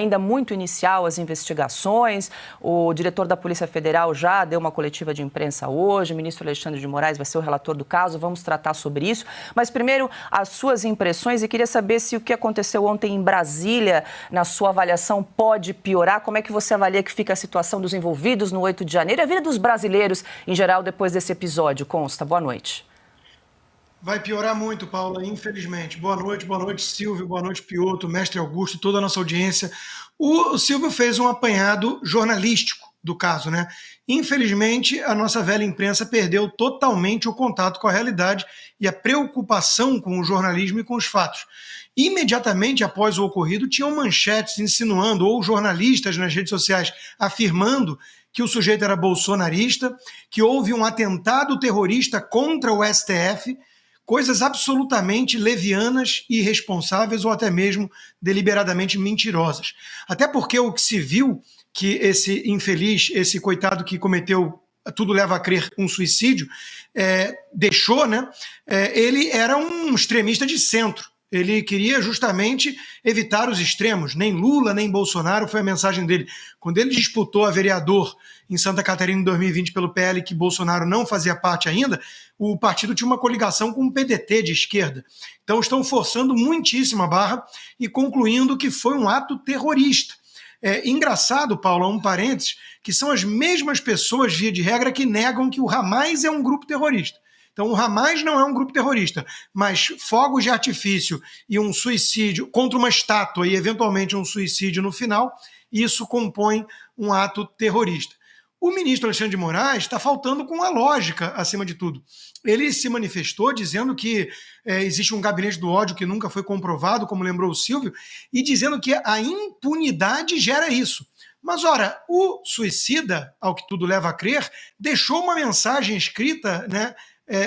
ainda muito inicial as investigações. O diretor da Polícia Federal já deu uma coletiva de imprensa hoje. O ministro Alexandre de Moraes vai ser o relator do caso. Vamos tratar sobre isso. Mas primeiro, as suas impressões, e queria saber se o que aconteceu ontem em Brasília, na sua avaliação, pode piorar. Como é que você avalia que fica a situação dos envolvidos no 8 de janeiro e a vida dos brasileiros em geral depois desse episódio? Consta, boa noite. Vai piorar muito, Paula, infelizmente. Boa noite, Silvio, boa noite, Piotr, mestre Augusto, toda a nossa audiência. O Silvio fez um apanhado jornalístico do caso, né? Infelizmente, a nossa velha imprensa perdeu totalmente o contato com a realidade e a preocupação com o jornalismo e com os fatos. Imediatamente após o ocorrido, tinham manchetes insinuando, ou jornalistas nas redes sociais afirmando que o sujeito era bolsonarista, que houve um atentado terrorista contra o STF, coisas absolutamente levianas e irresponsáveis ou até mesmo deliberadamente mentirosas. Até porque o que se viu que esse infeliz, esse coitado que cometeu, tudo leva a crer, um suicídio, deixou, né? Ele era um extremista de centro. Ele queria justamente evitar os extremos. Nem Lula, nem Bolsonaro, foi a mensagem dele. Quando ele disputou a vereador em Santa Catarina em 2020 pelo PL, que Bolsonaro não fazia parte ainda, o partido tinha uma coligação com o PDT de esquerda. Então estão forçando muitíssimo a barra e concluindo que foi um ato terrorista. É engraçado, Paulo, um parênteses, que são as mesmas pessoas, via de regra, que negam que o Hamas é um grupo terrorista. Então, o Hamas não é um grupo terrorista, mas fogos de artifício e um suicídio contra uma estátua e, eventualmente, um suicídio no final, isso compõe um ato terrorista. O ministro Alexandre de Moraes está faltando com a lógica, acima de tudo. Ele se manifestou dizendo que existe um gabinete do ódio que nunca foi comprovado, como lembrou o Silvio, e dizendo que a impunidade gera isso. Mas, ora, o suicida, ao que tudo leva a crer, deixou uma mensagem escrita, né,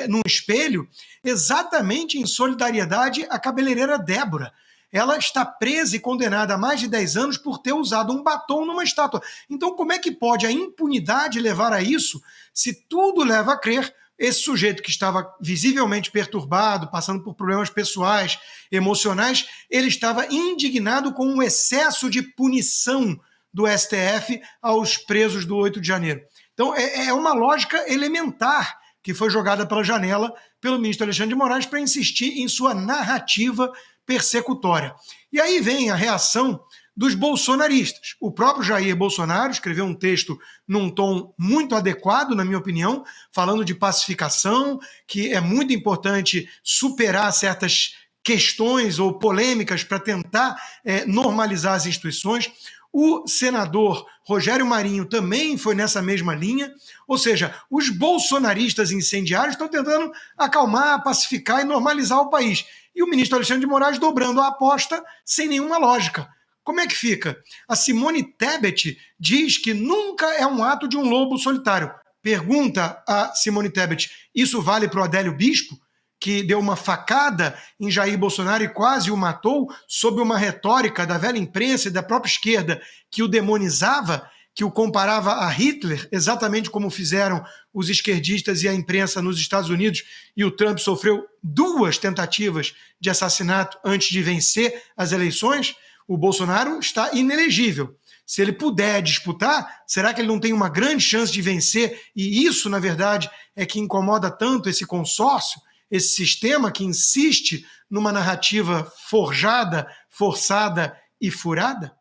num espelho, exatamente em solidariedade à cabeleireira Débora. Ela está presa e condenada a mais de 10 anos por ter usado um batom numa estátua. Então, como é que pode a impunidade levar a isso, se tudo leva a crer esse sujeito que estava visivelmente perturbado, passando por problemas pessoais, emocionais, ele estava indignado com o excesso de punição do STF aos presos do 8 de janeiro. Então, é uma lógica elementar que foi jogada pela janela pelo ministro Alexandre de Moraes para insistir em sua narrativa persecutória. E aí vem a reação dos bolsonaristas. O próprio Jair Bolsonaro escreveu um texto num tom muito adequado, na minha opinião, falando de pacificação, que é muito importante superar certas questões ou polêmicas para tentar normalizar as instituições. O senador Rogério Marinho também foi nessa mesma linha, ou seja, os bolsonaristas incendiários estão tentando acalmar, pacificar e normalizar o país. E o ministro Alexandre de Moraes dobrando a aposta sem nenhuma lógica. Como é que fica? A Simone Tebet diz que nunca é um ato de um lobo solitário. Pergunta a Simone Tebet, isso vale para o Adélio Bispo, que deu uma facada em Jair Bolsonaro e quase o matou, sob uma retórica da velha imprensa e da própria esquerda que o demonizava, que o comparava a Hitler, exatamente como fizeram os esquerdistas e a imprensa nos Estados Unidos, e o Trump sofreu 2 tentativas de assassinato antes de vencer as eleições. O Bolsonaro está inelegível. Se ele puder disputar, será que ele não tem uma grande chance de vencer? E isso, na verdade, é que incomoda tanto esse consórcio, esse sistema que insiste numa narrativa forjada, forçada e furada?